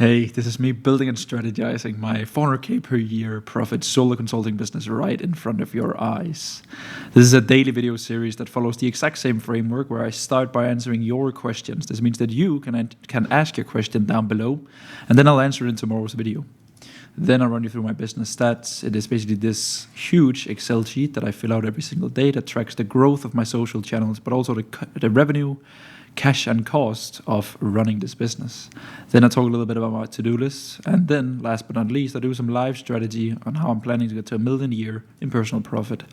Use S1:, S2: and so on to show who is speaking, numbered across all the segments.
S1: Hey, this is me building and strategizing my 400k per year profit solo consulting business right in front of your eyes. This is a daily video series that follows the exact same framework where I start by answering your questions. This means that you can ask your question down below, and then I'll answer it in tomorrow's video. Then I'll run you through my business stats. It is basically this huge Excel sheet that I fill out every single day that tracks the growth of my social channels, but also the revenue, cash and cost of running this business. Then I talk a little bit about my to-do list, and then last but not least I do some live strategy on how I'm planning to get to $1 million a year in personal profit.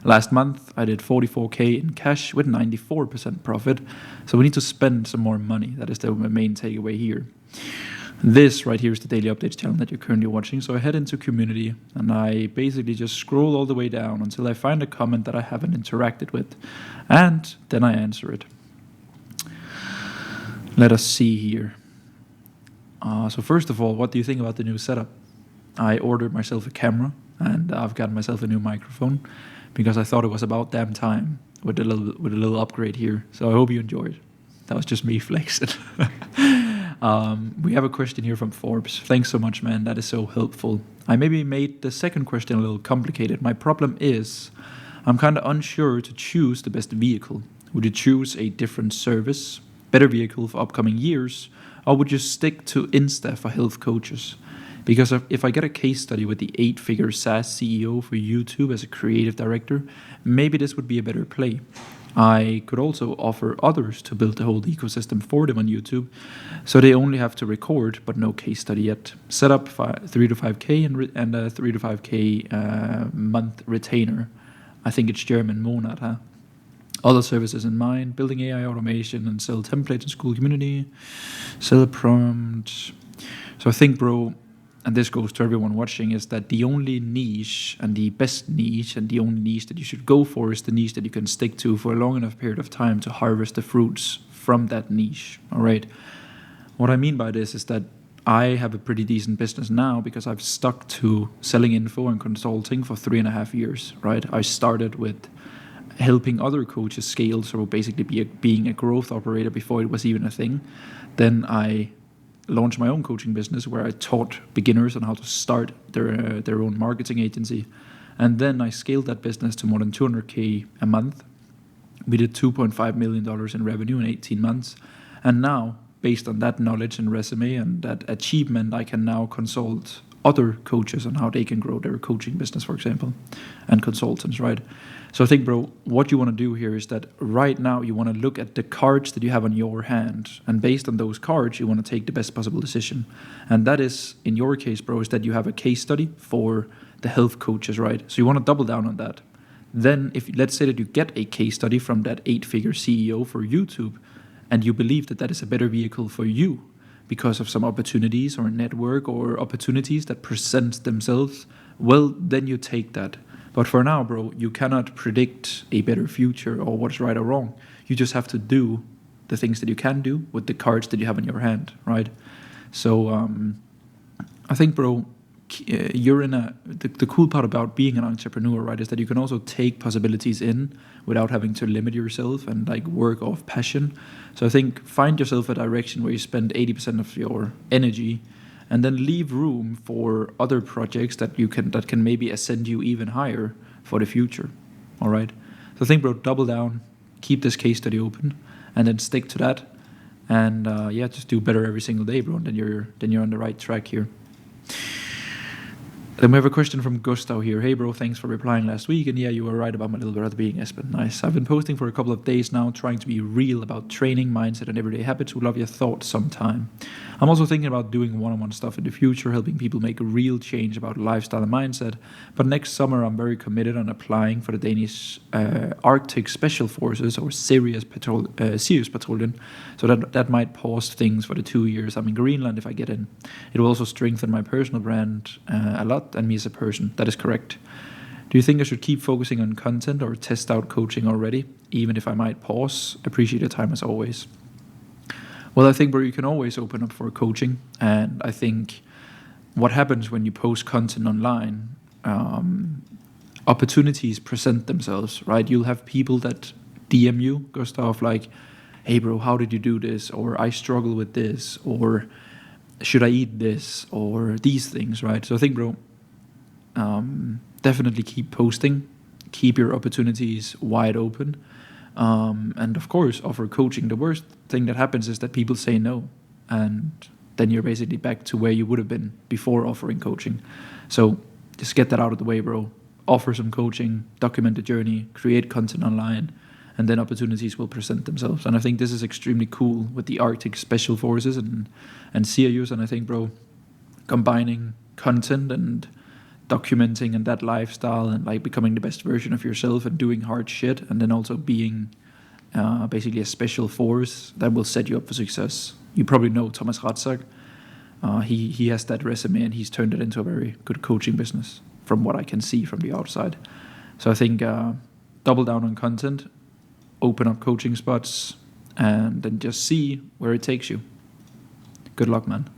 S1: Last month I did 44k in cash with 94% profit, so we need to spend some more money. That is the main takeaway here. This right here is the daily updates channel that you're currently watching, so I head into community and I basically just scroll all the way down until I find a comment that I haven't interacted with, and then I answer it. Let us see here. So first of all, what do you think about the new setup? I ordered myself a camera and I've gotten myself a new microphone because I thought it was about damn time with a little upgrade here. So I hope you enjoyed. That was just me flexing. We have a question here from Forbes. Thanks so much, man. That is so helpful. I maybe made the second question a little complicated. My problem is I'm kind of unsure to choose the best vehicle. Would you choose a different service, better vehicle for upcoming years, or would you stick to Insta for health coaches? Because if I get a case study with the 8-figure SaaS CEO for YouTube as a creative director, maybe this would be a better play. I could also offer others to build the whole ecosystem for them on YouTube, so they only have to record but no case study yet. Set up 3 to 5k and a 3 to 5k month retainer. I think it's German Monat, huh? Other services in mind, building AI automation and sell templates in school community, sell prompt. So I think, bro, and this goes to everyone watching, is that the only niche and the best niche and the only niche that you should go for is the niche that you can stick to for a long enough period of time to harvest the fruits from that niche, all right? What I mean by this is that I have a pretty decent business now because I've stuck to selling info and consulting for 3.5 years, right? I started with helping other coaches scale, so basically being a growth operator before it was even a thing. Then I launched my own coaching business where I taught beginners on how to start their own marketing agency. And then I scaled that business to more than 200k a month. We did $2.5 million in revenue in 18 months. And now, based on that knowledge and resume and that achievement, I can now consult other coaches on how they can grow their coaching business, for example, and consultants, right? So I think, bro, what you want to do here is that right now you want to look at the cards that you have on your hand, and based on those cards, you want to take the best possible decision. And that is, in your case, bro, is that you have a case study for the health coaches, right? So you want to double down on that. Then, if let's say that you get a case study from that 8-figure CEO for YouTube, and you believe that that is a better vehicle for you because of some opportunities or network or opportunities that present themselves, well, then you take that. But for now, bro, you cannot predict a better future or what's right or wrong. You just have to do the things that you can do with the cards that you have in your hand, right? So I think, bro, you're in the cool part about being an entrepreneur, right, is that you can also take possibilities in without having to limit yourself and like work off passion. So I think find yourself a direction where you spend 80% of your energy, and then leave room for other projects that can maybe ascend you even higher for the future. All right. So I think, bro, double down, keep this case study open, and then stick to that, and just do better every single day, bro. And then you're on the right track here. Then we have a question from Gustav here. Hey, bro, thanks for replying last week. And yeah, you were right about my little brother being Espen. Nice. I've been posting for a couple of days now, trying to be real about training, mindset, and everyday habits. Would love your thoughts sometime. I'm also thinking about doing one-on-one stuff in the future, helping people make a real change about lifestyle and mindset. But next summer, I'm very committed on applying for the Danish Arctic Special Forces, or Sirius Patrollen. So that might pause things for the 2 years I'm in Greenland if I get in. It will also strengthen my personal brand a lot, and me as a person. That is correct. Do you think I should keep focusing on content or test out coaching already, even if I might pause? Appreciate your time as always. Well, I think, bro, you can always open up for coaching, and I think what happens when you post content online, opportunities present themselves, right? You'll have people that DM you, Gustav, like, hey, bro, how did you do this? Or I struggle with this, or should I eat this or these things, right? So I think, bro, definitely keep posting, keep your opportunities wide open, and of course offer coaching. The worst thing that happens is that people say no, and then you're basically back to where you would have been before offering coaching. So just get that out of the way, bro. Offer some coaching, document the journey, create content online, and then opportunities will present themselves. And I think this is extremely cool with the Arctic Special Forces and CIUs. And I think, bro, combining content and documenting and that lifestyle and like becoming the best version of yourself and doing hard shit, and then also being basically a special force that will set you up for success. You probably know Thomas Ratzak. He has that resume, and he's turned it into a very good coaching business from what I can see from the outside. So I think double down on content, open up coaching spots, and then just see where it takes you. Good luck, man.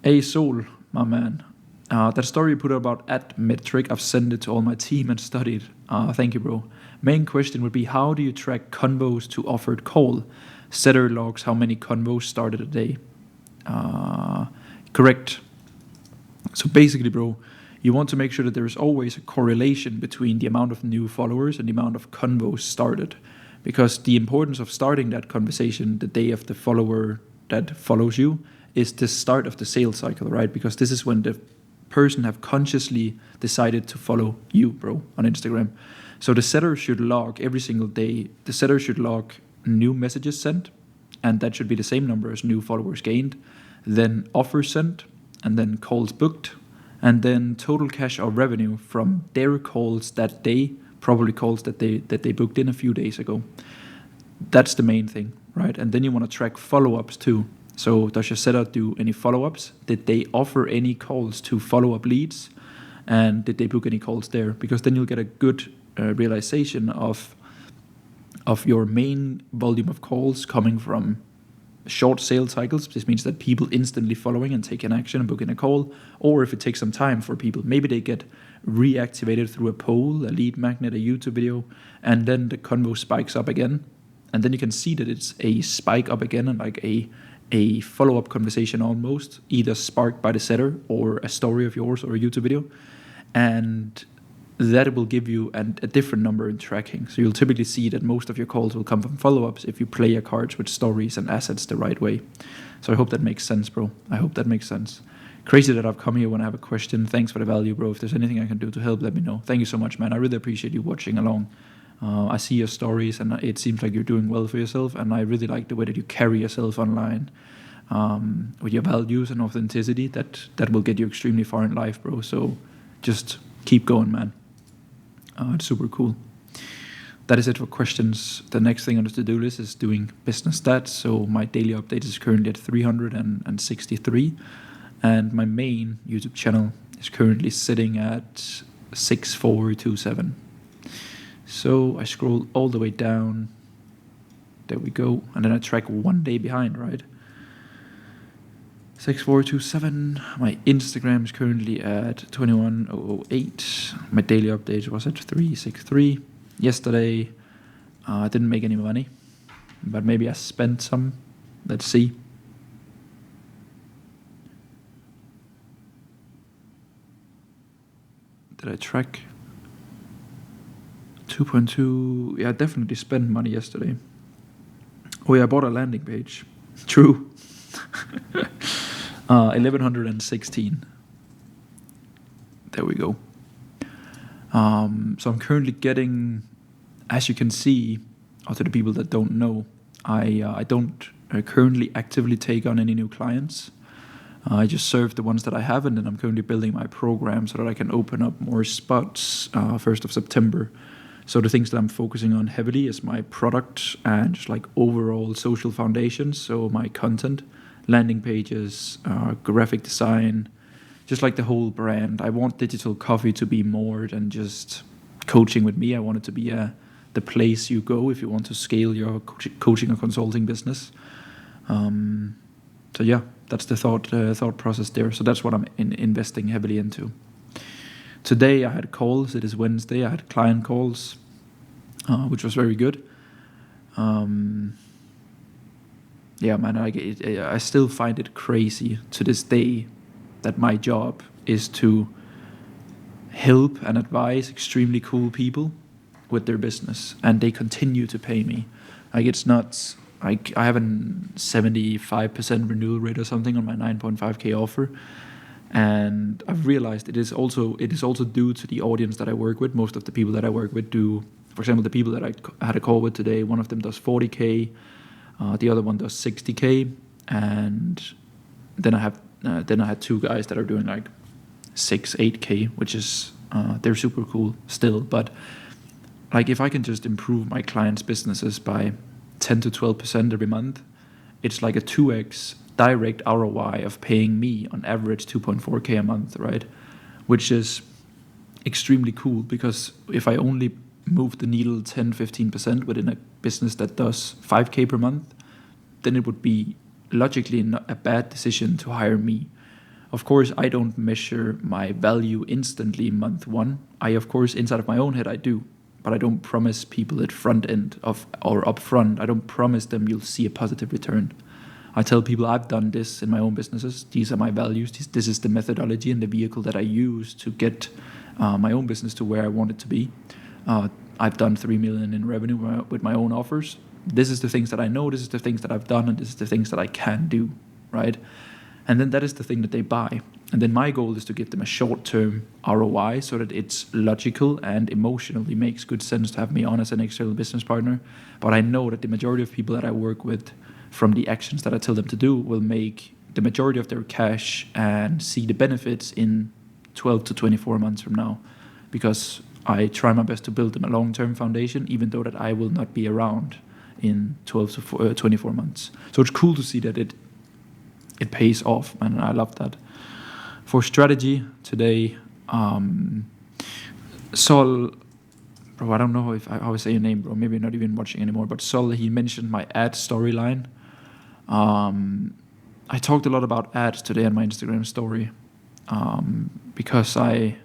S1: Hey, Soul, my man. That story you put out about @metric, I've sent it to all my team and studied. Thank you, bro. Main question would be, how do you track convos to offered call? Setter logs how many convos started a day. Correct. So basically, bro, you want to make sure that there is always a correlation between the amount of new followers and the amount of convos started. Because the importance of starting that conversation the day of the follower that follows you is the start of the sales cycle, right? Because this is when the person have consciously decided to follow you, bro, on Instagram. So the setter should log every single day. The setter should log new messages sent, and that should be the same number as new followers gained. Then offers sent, and then calls booked, and then total cash or revenue from their calls that day, probably calls that they booked in a few days ago. That's the main thing, right? And then you want to track follow-ups too. So does your setter do any follow-ups? Did they offer any calls to follow-up leads? And did they book any calls there? Because then you'll get a good realization of your main volume of calls coming from short sales cycles. This means that people instantly following and taking action and booking a call, or if it takes some time for people, maybe they get reactivated through a poll, a lead magnet, a YouTube video, and then the convo spikes up again. And then you can see that it's a spike up again and like a follow-up conversation almost, either sparked by the setter or a story of yours or a YouTube video. And that will give you a different number in tracking. So you'll typically see that most of your calls will come from follow-ups if you play your cards with stories and assets the right way. So I hope that makes sense, bro. I hope that makes sense. Crazy that I've come here when I have a question. Thanks for the value, bro. If there's anything I can do to help, let me know. Thank you so much, man. I really appreciate you watching along. I see your stories, and it seems like you're doing well for yourself, and I really like the way that you carry yourself online with your values and authenticity. That will get you extremely far in life, bro. So just keep going, man. It's super cool. That is it for questions. The next thing on the to-do list is doing business stats. So my daily update is currently at 363, and my main YouTube channel is currently sitting at 6427. So I scroll all the way down. There we go. And then I track 1 day behind, right? 6427. My Instagram is currently at 21008. My daily update was at 363. Yesterday, I didn't make any money, but maybe I spent some. Let's see. Did I track? 2.2. Yeah, I definitely spent money yesterday. Oh yeah, I bought a landing page. True. 1116. There we go. So I'm currently getting, as you can see, or to the people that don't know, I don't currently actively take on any new clients. I just serve the ones that I have, and then I'm currently building my program so that I can open up more spots 1st of September. So the things that I'm focusing on heavily is my product and just like overall social foundations. So my content, landing pages, graphic design, just like the whole brand. I want Digital Coffee to be more than just coaching with me. I want it to be the place you go if you want to scale your coaching or consulting business. So yeah, that's the thought process there. So that's what I'm investing heavily into. Today I had calls. It is Wednesday. I had client calls, which was very good. yeah, man, I still find it crazy to this day that my job is to help and advise extremely cool people with their business, and they continue to pay me. Like, it's nuts. I have a 75% renewal rate or something on my 9.5k offer, and I've realized it is also due to the audience that I work with. Most of the people that I work with do, for example, the people that I had a call with today, one of them does 40k, the other one does 60k, and then I had two guys that are doing like 8k, which is they're super cool still. But like, if I can just improve my clients' businesses by 10 to 12% every month, it's like a 2x direct ROI of paying me on average 2.4k a month, right? Which is extremely cool, because if I only move the needle 10-15% within a business that does 5k per month, then it would be logically not a bad decision to hire me. Of course, I don't measure my value instantly month one. I, of course, inside of my own head, I do. But I don't promise people at front end or up front. I don't promise them you'll see a positive return. I tell people I've done this in my own businesses. These are my values. This is the methodology and the vehicle that I use to get my own business to where I want it to be. I've done 3 million in revenue with my own offers. This is the things that I know. This is the things that I've done, and this is the things that I can do, right? And then that is the thing that they buy. And then my goal is to give them a short-term ROI so that it's logical and emotionally makes good sense to have me on as an external business partner. But I know that the majority of people that I work with, from the actions that I tell them to do, will make the majority of their cash and see the benefits in 12 to 24 months from now. Because I try my best to build them a long-term foundation, even though that I will not be around in 12 to 24 months. So it's cool to see that it pays off, and I love that. For strategy today, Sol, bro, I don't know how I say your name, bro. Maybe you're not even watching anymore. But Sol, he mentioned my ad storyline. I talked a lot about ads today on my Instagram story, because to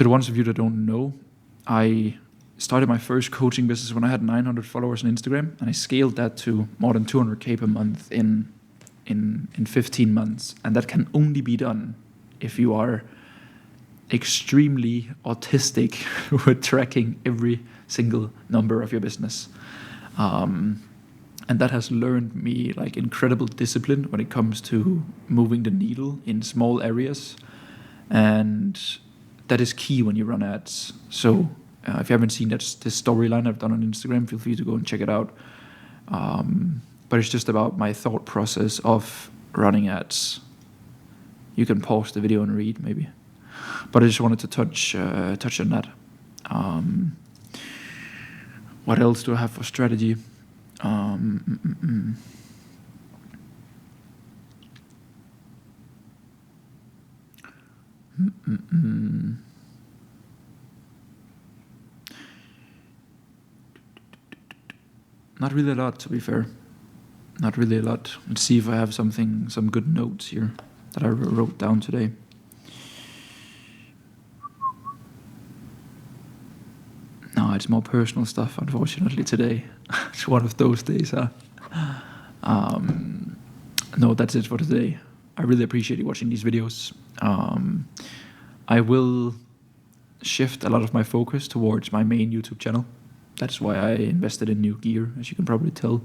S1: the ones of you that don't know, I started my first coaching business when I had 900 followers on Instagram, and I scaled that to more than 200k per month in 15 months. And that can only be done if you are extremely autistic with tracking every single number of your business. And that has learned me like incredible discipline when it comes to moving the needle in small areas. And that is key when you run ads. So if you haven't seen this storyline I've done on Instagram, feel free to go and check it out. But it's just about my thought process of running ads. You can pause the video and read, maybe. But I just wanted to touch on that. What else do I have for strategy? Not really a lot, to be fair. Not really a lot. Let's see if I have some good notes here that I wrote down today. No, it's more personal stuff, unfortunately, today. It's one of those days, huh? No, that's it for today. I really appreciate you watching these videos. I will shift a lot of my focus towards my main YouTube channel. That's why I invested in new gear, as you can probably tell.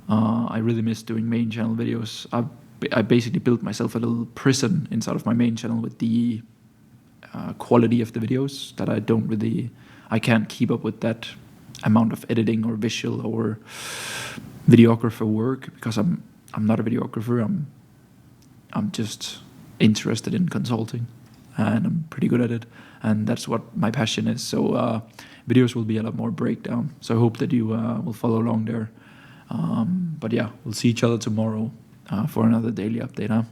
S1: I really miss doing main channel videos. I basically built myself a little prison inside of my main channel with the quality of the videos that I can't keep up with that amount of editing or visual or videographer work, because I'm not a videographer. I'm just interested in consulting, and I'm pretty good at it, and that's what my passion is. So videos will be a lot more breakdown. So I hope that you will follow along there. But yeah, we'll see each other tomorrow for another daily update, huh?